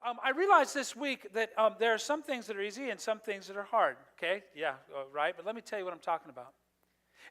I realized this week that there are some things that are easy and some things that are hard. Okay? Yeah, right. But let me tell you what I'm talking about.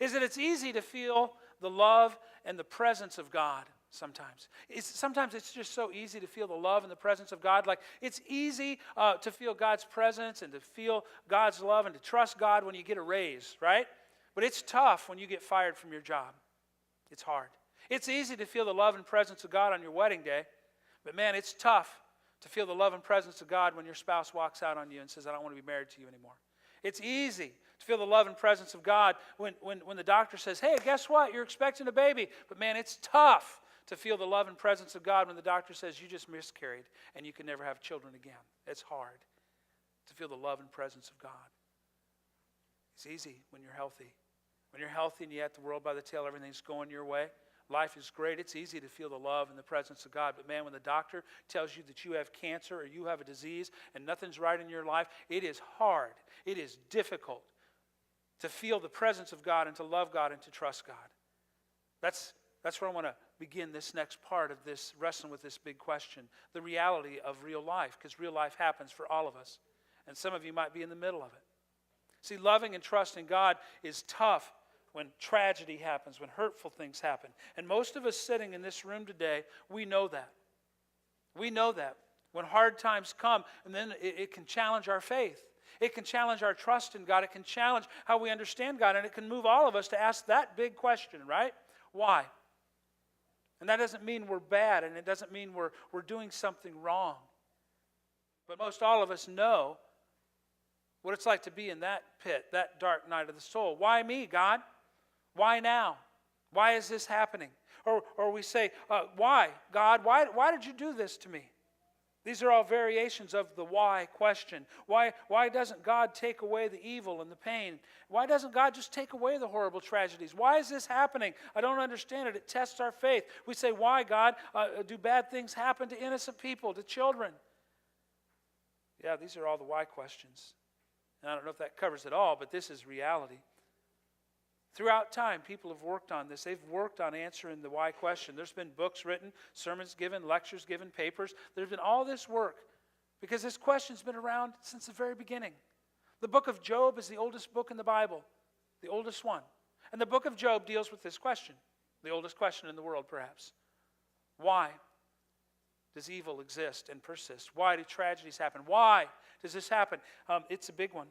Is that it's easy to feel the love and the presence of God sometimes. Sometimes it's just so easy to feel the love and the presence of God. Like it's easy to feel God's presence and to feel God's love and to trust God when you get a raise, right? But it's tough when you get fired from your job. It's hard. It's easy to feel the love and presence of God on your wedding day. But man, it's tough to feel the love and presence of God when your spouse walks out on you and says, I don't want to be married to you anymore. It's easy to feel the love and presence of God when the doctor says, hey, guess what? You're expecting a baby. But man, it's tough to feel the love and presence of God when the doctor says you just miscarried and you can never have children again. It's hard to feel the love and presence of God. It's easy when you're healthy. When you're healthy and you have the world by the tail, everything's going your way. Life is great. It's easy to feel the love and the presence of God. But man, when the doctor tells you that you have cancer or you have a disease and nothing's right in your life, it is hard. It is difficult to feel the presence of God and to love God and to trust God. That's where I want to begin this next part of this, wrestling with this big question, the reality of real life, because real life happens for all of us. And some of you might be in the middle of it. See, loving and trusting God is tough when tragedy happens, when hurtful things happen. And most of us sitting in this room today, we know that. We know that. When hard times come, and then it can challenge our faith. It can challenge our trust in God. It can challenge how we understand God. And it can move all of us to ask that big question, right? Why? And that doesn't mean we're bad, and it doesn't mean we're doing something wrong. But most all of us know what it's like to be in that pit, that dark night of the soul. Why me, God? Why now? Why is this happening? Or we say, why, God? Why did you do this to me? These are all variations of the why question. Why doesn't God take away the evil and the pain? Why doesn't God just take away the horrible tragedies? Why is this happening? I don't understand it. It tests our faith. We say, why, God? Do bad things happen to innocent people, to children? Yeah, these are all the why questions. And I don't know if that covers it all, but this is reality. Throughout time, people have worked on this. They've worked on answering the why question. There's been books written, sermons given, lectures given, papers. There's been all this work because this question's been around since the very beginning. The book of Job is the oldest book in the Bible, the oldest one. And the book of Job deals with this question, the oldest question in the world perhaps. Why does evil exist and persist? Why do tragedies happen? Why does this happen? It's a big one.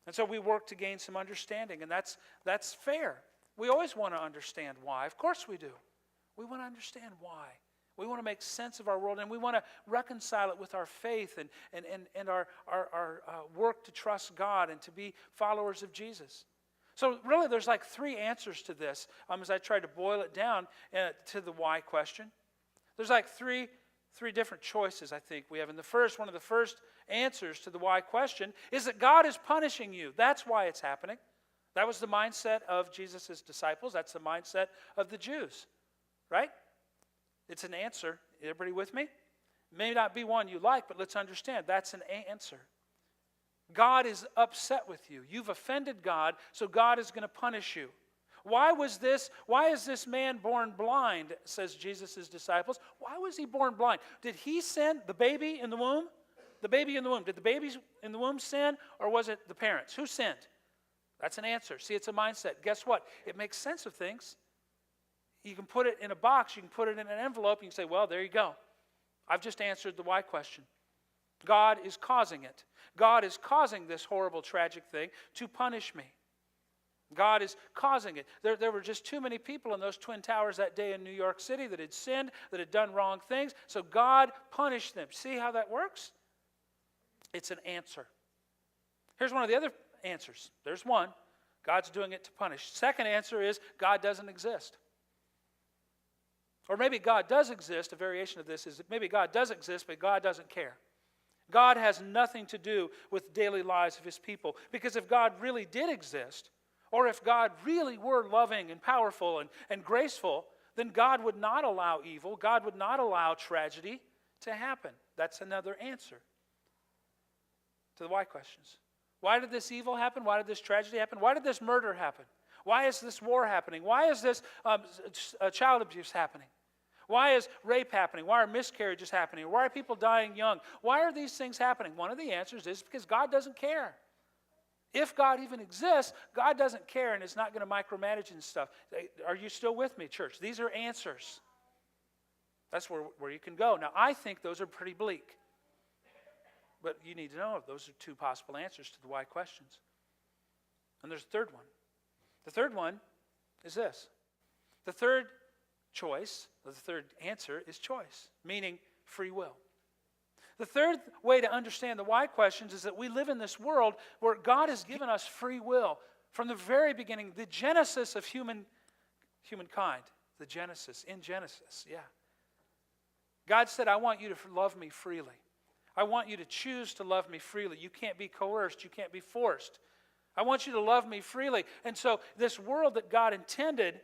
And so we work to gain some understanding, and that's fair. We always want to understand why. Of course we do. We want to understand why. We want to make sense of our world, and we want to reconcile it with our faith and our work to trust God and to be followers of Jesus. So really there's like three answers to this as I try to boil it down to the why question. There's like three different choices I think we have. And one of the first answers to the why question is that God is punishing you. That's why it's happening. That was the mindset of Jesus' disciples. That's the mindset of the Jews, right? It's an answer. Everybody with me? It may not be one you like, but let's understand that's an answer. God is upset with you. You've offended God, so God is going to punish you. Why is this man born blind, says Jesus' disciples? Why was he born blind? Did he sin, the baby in the womb? The baby in the womb. Did the baby in the womb sin, or was it the parents? Who sinned? That's an answer. See, it's a mindset. Guess what? It makes sense of things. You can put it in a box. You can put it in an envelope. You can say, well, there you go. I've just answered the why question. God is causing it. God is causing this horrible, tragic thing to punish me. God is causing it. There were just too many people in those Twin Towers that day in New York City that had sinned, that had done wrong things, so God punished them. See how that works? It's an answer. Here's one of the other answers. There's one. God's doing it to punish. Second answer is God doesn't exist. Or maybe God does exist. A variation of this is that maybe God does exist, but God doesn't care. God has nothing to do with the daily lives of his people. Because if God really did exist, or if God really were loving and powerful and graceful, then God would not allow evil, God would not allow tragedy to happen. That's another answer to the why questions. Why did this evil happen? Why did this tragedy happen? Why did this murder happen? Why is this war happening? Why is this child abuse happening? Why is rape happening? Why are miscarriages happening? Why are people dying young? Why are these things happening? One of the answers is because God doesn't care. If God even exists, God doesn't care and is not going to micromanage and stuff. Are you still with me, church? These are answers. That's where you can go. Now, I think those are pretty bleak. But you need to know those are two possible answers to the why questions. And there's a third one. The third one is this. The third choice, or the third answer is choice, meaning free will. The third way to understand the why questions is that we live in this world where God has given us free will from the very beginning, the genesis of humankind, the Genesis, in Genesis, yeah. God said, I want you to love me freely. I want you to choose to love me freely. You can't be coerced. You can't be forced. I want you to love me freely. And so this world that God intended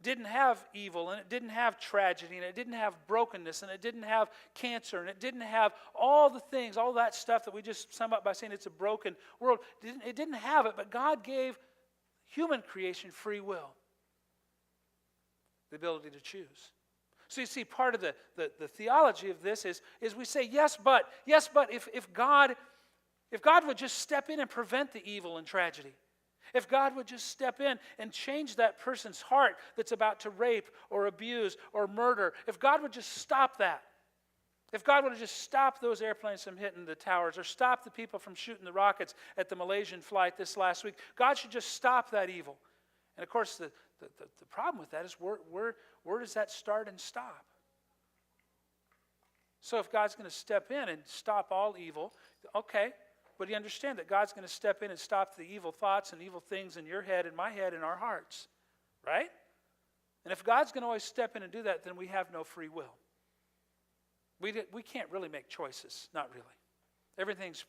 didn't have evil, and it didn't have tragedy, and it didn't have brokenness, and it didn't have cancer, and it didn't have all the things, all that stuff that we just sum up by saying it's a broken world. It didn't have it, but God gave human creation free will, the ability to choose. So you see, part of the theology of this is we say, yes, but if God would just step in and prevent the evil and tragedy, if God would just step in and change that person's heart that's about to rape or abuse or murder, if God would just stop that, if God would have just stopped those airplanes from hitting the towers or stop the people from shooting the rockets at the Malaysian flight this last week, God should just stop that evil. And of course, the problem with that is where does that start and stop? So if God's going to step in and stop all evil, okay, but you understand that God's going to step in and stop the evil thoughts and evil things in your head and my head and our hearts, right? And if God's going to always step in and do that, then we have no free will. We can't really make choices, not really. Everything's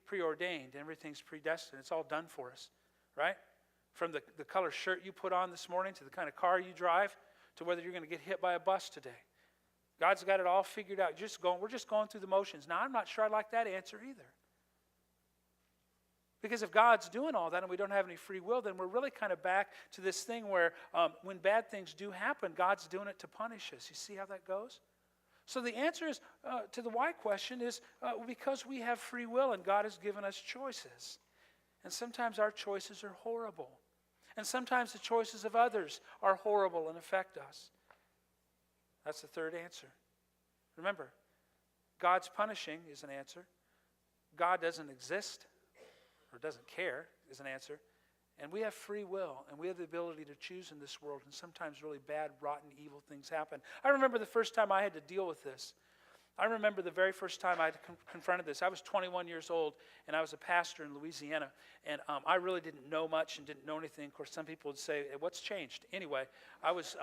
preordained, everything's predestined. It's all done for us, right? From the color shirt you put on this morning to the kind of car you drive to whether you're going to get hit by a bus today. God's got it all figured out. We're just going through the motions. Now, I'm not sure I like that answer either. Because if God's doing all that and we don't have any free will, then we're really kind of back to this thing where when bad things do happen, God's doing it to punish us. You see how that goes? So the answer is to the why question is because we have free will and God has given us choices. And sometimes our choices are horrible. And sometimes the choices of others are horrible and affect us. That's the third answer. Remember, God's punishing is an answer. God doesn't exist or doesn't care is an answer. And we have free will, and we have the ability to choose in this world, and sometimes really bad, rotten, evil things happen. I remember the first time I had to deal with this. I remember the very first time I confronted this. I was 21 years old, and I was a pastor in Louisiana, and I really didn't know much and didn't know anything. Of course, some people would say, what's changed? Anyway, I was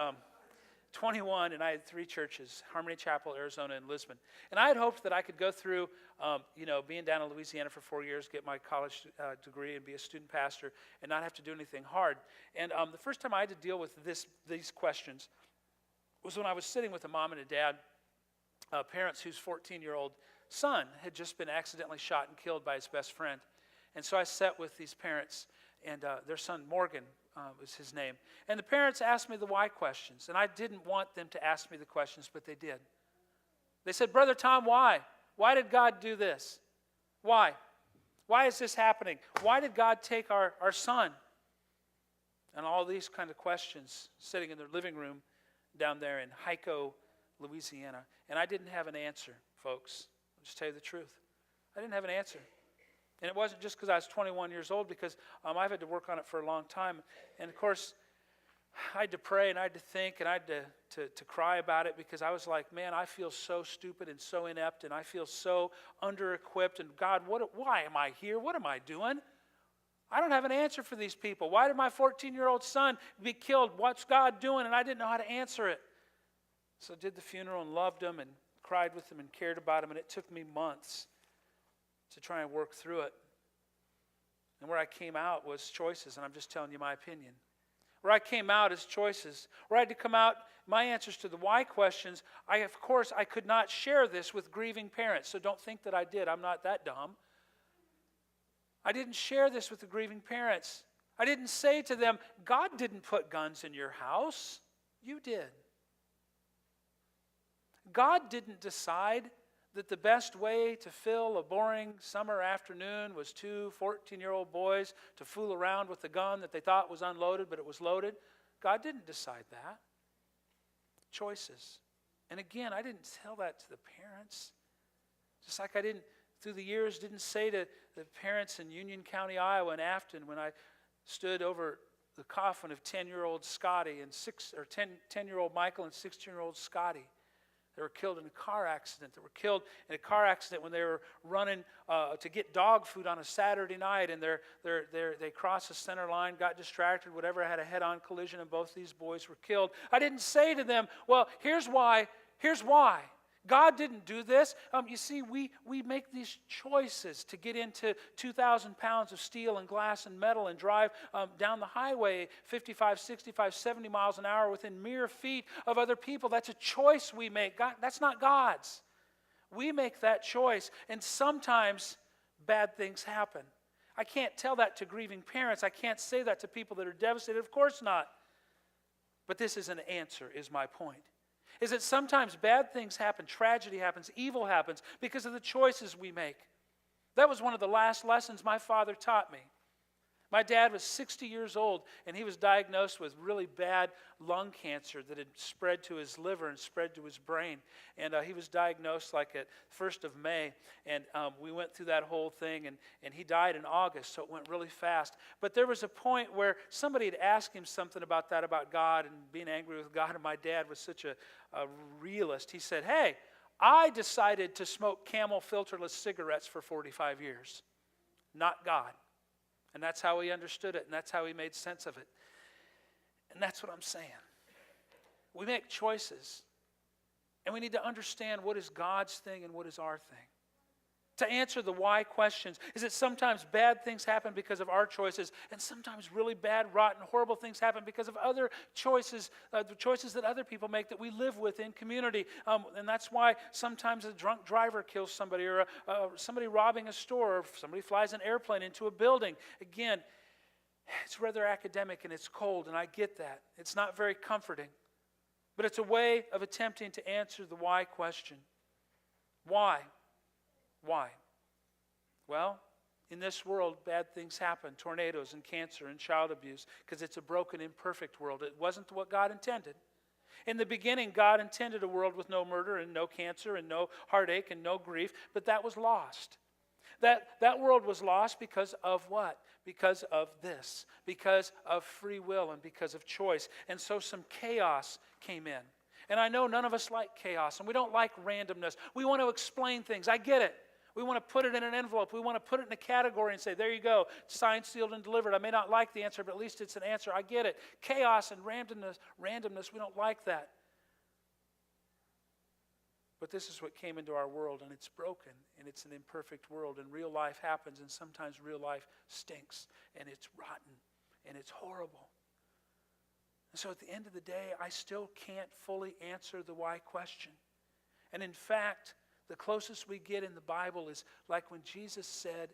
21, and I had 3 churches, Harmony Chapel, Arizona, and Lisbon. And I had hoped that I could go through, being down in Louisiana for 4 years, get my college degree, and be a student pastor, and not have to do anything hard. And the first time I had to deal with these questions was when I was sitting with a mom and a dad, parents whose 14-year-old son had just been accidentally shot and killed by his best friend. And so I sat with these parents, and their son, Morgan, was his name. And the parents asked me the why questions, and I didn't want them to ask me the questions, but they did. They said, Brother Tom, why? Why did God do this? Why? Why is this happening? Why did God take our son? And all these kind of questions sitting in their living room down there in Hyco, Louisiana. And I didn't have an answer, folks. I'll just tell you the truth. I didn't have an answer. And it wasn't just because I was 21 years old, because I've had to work on it for a long time. And of course, I had to pray and I had to think and I had to cry about it, because I was like, man, I feel so stupid and so inept and I feel so under-equipped. And God, why am I here? What am I doing? I don't have an answer for these people. Why did my 14-year-old son be killed? What's God doing? And I didn't know how to answer it. So I did the funeral and loved him and cried with him and cared about him. And it took me months to try and work through it. And where I came out was choices, and I'm just telling you my opinion. Where I came out is choices. Where I had to come out, my answers to the why questions, I could not share this with grieving parents, so don't think that I did. I'm not that dumb. I didn't share this with the grieving parents. I didn't say to them, God didn't put guns in your house. You did. God didn't decide that the best way to fill a boring summer afternoon was two 14-year-old boys to fool around with a gun that they thought was unloaded, but it was loaded. God didn't decide that. Choices. And again, I didn't tell that to the parents. Just like I didn't, through the years, didn't say to the parents in Union County, Iowa, and Afton, when I stood over the coffin of 10-year-old Scotty and 10-year-old Michael and 16-year-old Scotty. They were killed in a car accident. They were killed in a car accident when they were running to get dog food on a Saturday night, and they crossed the center line, got distracted, whatever, had a head-on collision, and both these boys were killed. I didn't say to them, well, here's why. Here's why. God didn't do this. You see, we make these choices to get into 2,000 pounds of steel and glass and metal and drive down the highway 55, 65, 70 miles an hour within mere feet of other people. That's a choice we make. God, that's not God's. We make that choice, and sometimes bad things happen. I can't tell that to grieving parents. I can't say that to people that are devastated. Of course not. But this is an answer, is my point. Is that sometimes bad things happen, tragedy happens, evil happens because of the choices we make. That was one of the last lessons my father taught me. My dad was 60 years old, and he was diagnosed with really bad lung cancer that had spread to his liver and spread to his brain. And he was diagnosed like at 1st of May, and we went through that whole thing, and he died in August, so it went really fast. But there was a point where somebody had asked him something about that, about God and being angry with God, and my dad was such a realist. He said, hey, I decided to smoke Camel filterless cigarettes for 45 years, not God. And that's how he understood it, and that's how he made sense of it. And that's what I'm saying. We make choices, and we need to understand what is God's thing and what is our thing. To answer the why questions is that sometimes bad things happen because of our choices, and sometimes really bad, rotten, horrible things happen because of other choices, the choices that other people make that we live with in community. And that's why sometimes a drunk driver kills somebody, or somebody robbing a store, or somebody flies an airplane into a building. Again, it's rather academic and it's cold, and I get that. It's not very comforting. But it's a way of attempting to answer the why question. Why? Why? Well, in this world, bad things happen. Tornadoes and cancer and child abuse, because it's a broken, imperfect world. It wasn't what God intended. In the beginning, God intended a world with no murder and no cancer and no heartache and no grief, but that was lost. That world was lost because of what? Because of this. Because of free will and because of choice. And so some chaos came in. And I know none of us like chaos, and we don't like randomness. We want to explain things. I get it. We want to put it in an envelope. We want to put it in a category and say, there you go, signed, sealed, and delivered. I may not like the answer, but at least it's an answer. I get it. Chaos and randomness, we don't like that. But this is what came into our world, and it's broken, and it's an imperfect world, and real life happens, and sometimes real life stinks, and it's rotten, and it's horrible. And so at the end of the day, I still can't fully answer the why question. And in fact, the closest we get in the Bible is like when Jesus said,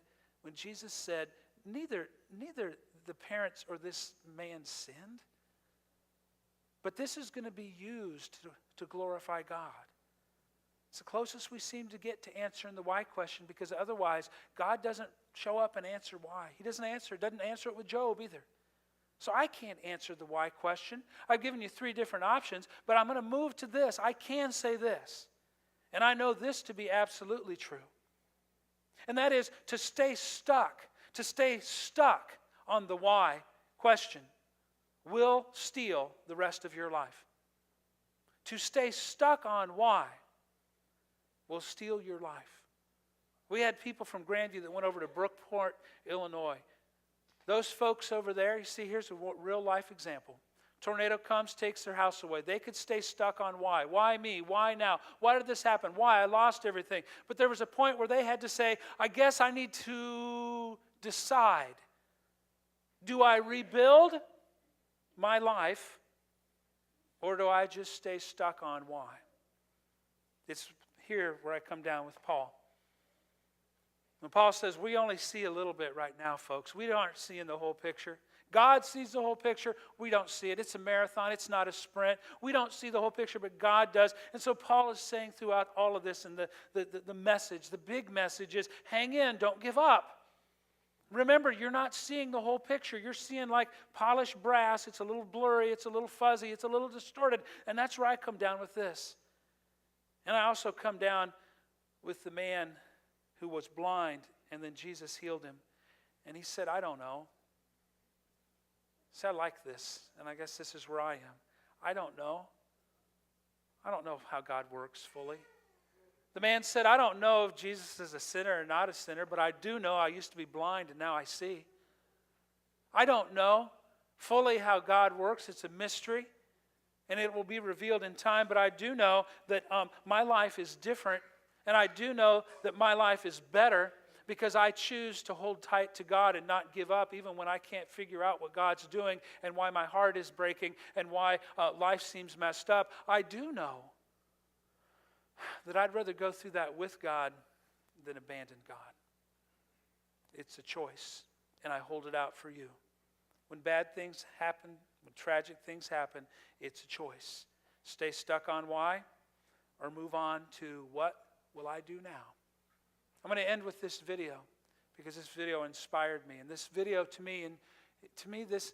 neither the parents or this man sinned, but this is going to be used to glorify God. It's the closest we seem to get to answering the why question, because otherwise God doesn't show up and answer why. He doesn't answer it with Job either. So I can't answer the why question. I've given you 3 different options, but I'm going to move to this. I can say this. And I know this to be absolutely true. And that is to stay stuck on the why question will steal the rest of your life. To stay stuck on why will steal your life. We had people from Grandview that went over to Brookport, Illinois. Those folks over there, you see, here's a real life example. Tornado comes, takes their house away. They could stay stuck on why. Why me? Why now? Why did this happen? Why? I lost everything. But there was a point where they had to say, I guess I need to decide. Do I rebuild my life, or do I just stay stuck on why? It's here where I come down with Paul. When Paul says, we only see a little bit right now, folks. We aren't seeing the whole picture. God sees the whole picture. We don't see it. It's a marathon. It's not a sprint. We don't see the whole picture, but God does. And so Paul is saying throughout all of this, and the message, the big message is, hang in, don't give up. Remember, you're not seeing the whole picture. You're seeing like polished brass. It's a little blurry. It's a little fuzzy. It's a little distorted. And that's where I come down with this. And I also come down with the man who was blind, and then Jesus healed him. And he said, I don't know. So I like this, and I guess this is where I am. I don't know. I don't know how God works fully. The man said, I don't know if Jesus is a sinner or not a sinner, but I do know I used to be blind and now I see. I don't know fully how God works. It's a mystery, and it will be revealed in time, but I do know that my life is different, and I do know that my life is better because I choose to hold tight to God and not give up even when I can't figure out what God's doing and why my heart is breaking and why life seems messed up. I do know that I'd rather go through that with God than abandon God. It's a choice, and I hold it out for you. When bad things happen, when tragic things happen, it's a choice. Stay stuck on why, or move on to what will I do now? I'm going to end with this video because this video inspired me. And this video to me this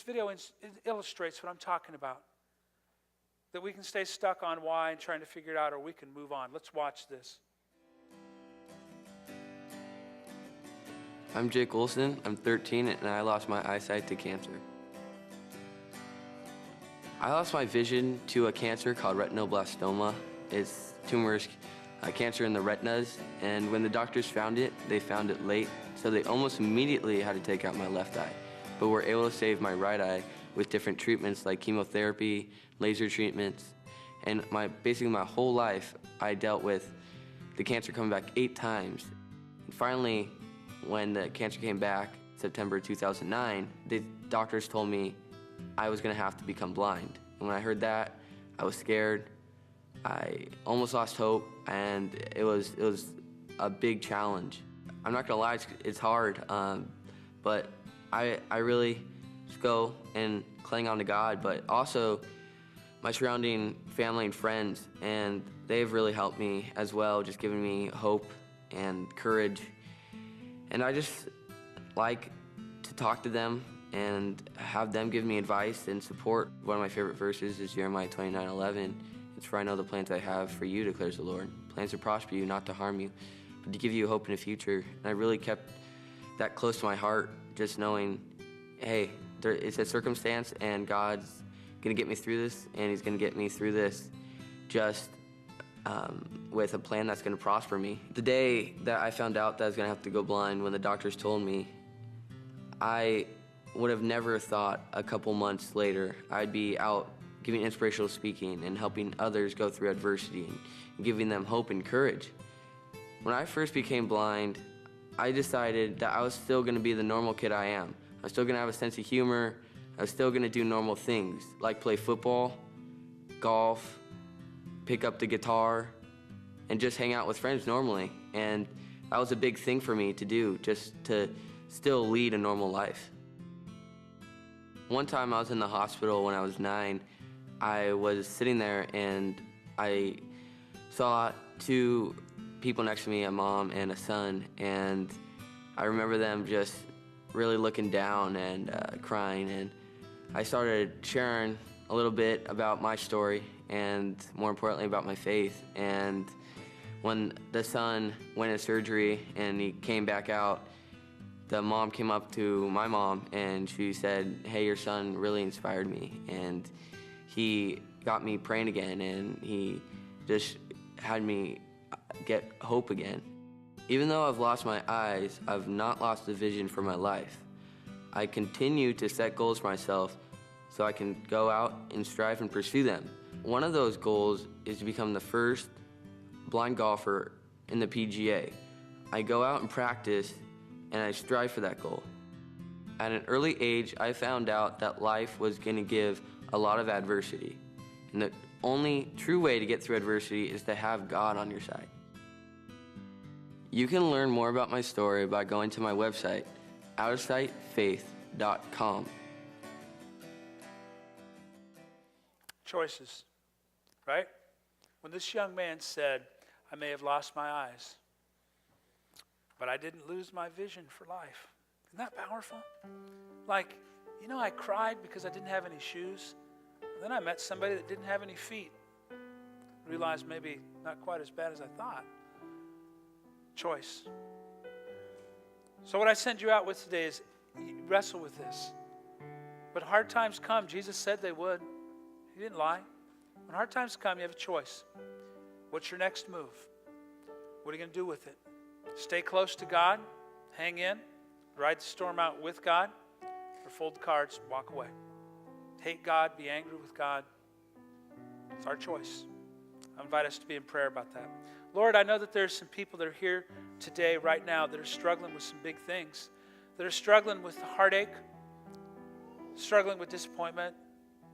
video illustrates what I'm talking about. That we can stay stuck on why and trying to figure it out, or we can move on. Let's watch this. I'm Jake Olson. I'm 13 and I lost my eyesight to cancer. I lost my vision to a cancer called retinoblastoma. It's tumors, cancer in the retinas, and when the doctors found it, they found it late, so they almost immediately had to take out my left eye, but were able to save my right eye with different treatments like chemotherapy, laser treatments, and basically my whole life I dealt with the cancer coming back 8 times. And finally, when the cancer came back, September 2009, the doctors told me I was gonna have to become blind. And when I heard that, I was scared. I almost lost hope, and it was a big challenge. I'm not gonna lie, it's hard, but I really just go and cling on to God, but also my surrounding family and friends, and they've really helped me as well, just giving me hope and courage. And I just like to talk to them and have them give me advice and support. One of my favorite verses is Jeremiah 29:11. It's for I know the plans I have for you, declares the Lord. Plans to prosper you, not to harm you, but to give you hope in the future. And I really kept that close to my heart, just knowing, hey, it's a circumstance and God's gonna get me through this, and He's gonna get me through this just with a plan that's gonna prosper me. The day that I found out that I was gonna have to go blind, when the doctors told me, I would have never thought a couple months later I'd be out giving inspirational speaking and helping others go through adversity and giving them hope and courage. When I first became blind, I decided that I was still gonna be the normal kid I am. I was still gonna have a sense of humor. I was still gonna do normal things, like play football, golf, pick up the guitar, and just hang out with friends normally. And that was a big thing for me to do, just to still lead a normal life. One time I was in the hospital when I was 9. I was sitting there and I saw 2 people next to me, a mom and a son, and I remember them just really looking down and crying, and I started sharing a little bit about my story and more importantly about my faith. And when the son went in surgery and he came back out, the mom came up to my mom and she said, hey, your son really inspired me, and he got me praying again, and he just had me get hope again. Even though I've lost my eyes, I've not lost the vision for my life. I continue to set goals for myself so I can go out and strive and pursue them. One of those goals is to become the first blind golfer in the PGA. I go out and practice, and I strive for that goal. At an early age, I found out that life was going to give a lot of adversity. And the only true way to get through adversity is to have God on your side. You can learn more about my story by going to my website, outofsightfaith.com. Choices, right? When this young man said, I may have lost my eyes, but I didn't lose my vision for life. Isn't that powerful? Like, I cried because I didn't have any shoes. And then I met somebody that didn't have any feet. Realized maybe not quite as bad as I thought. Choice. So what I send you out with today is wrestle with this. But hard times come. Jesus said they would. He didn't lie. When hard times come, you have a choice. What's your next move? What are you going to do with it? Stay close to God. Hang in. Ride the storm out with God. Or fold the cards, walk away. Hate God, be angry with God. It's our choice. I invite us to be in prayer about that. Lord, I know that there's some people that are here today, right now, that are struggling with some big things, that are struggling with heartache, struggling with disappointment.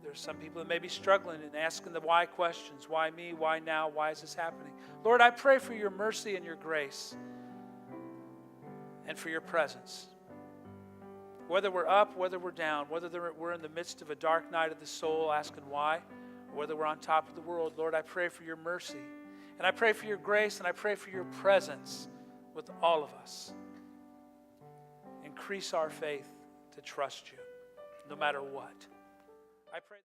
There's some people that may be struggling and asking the why questions. Why me? Why now? Why is this happening? Lord, I pray for your mercy and your grace and for your presence. Whether we're up, whether we're down, whether we're in the midst of a dark night of the soul asking why, or whether we're on top of the world, Lord, I pray for your mercy. And I pray for your grace, and I pray for your presence with all of us. Increase our faith to trust you, no matter what. I pray.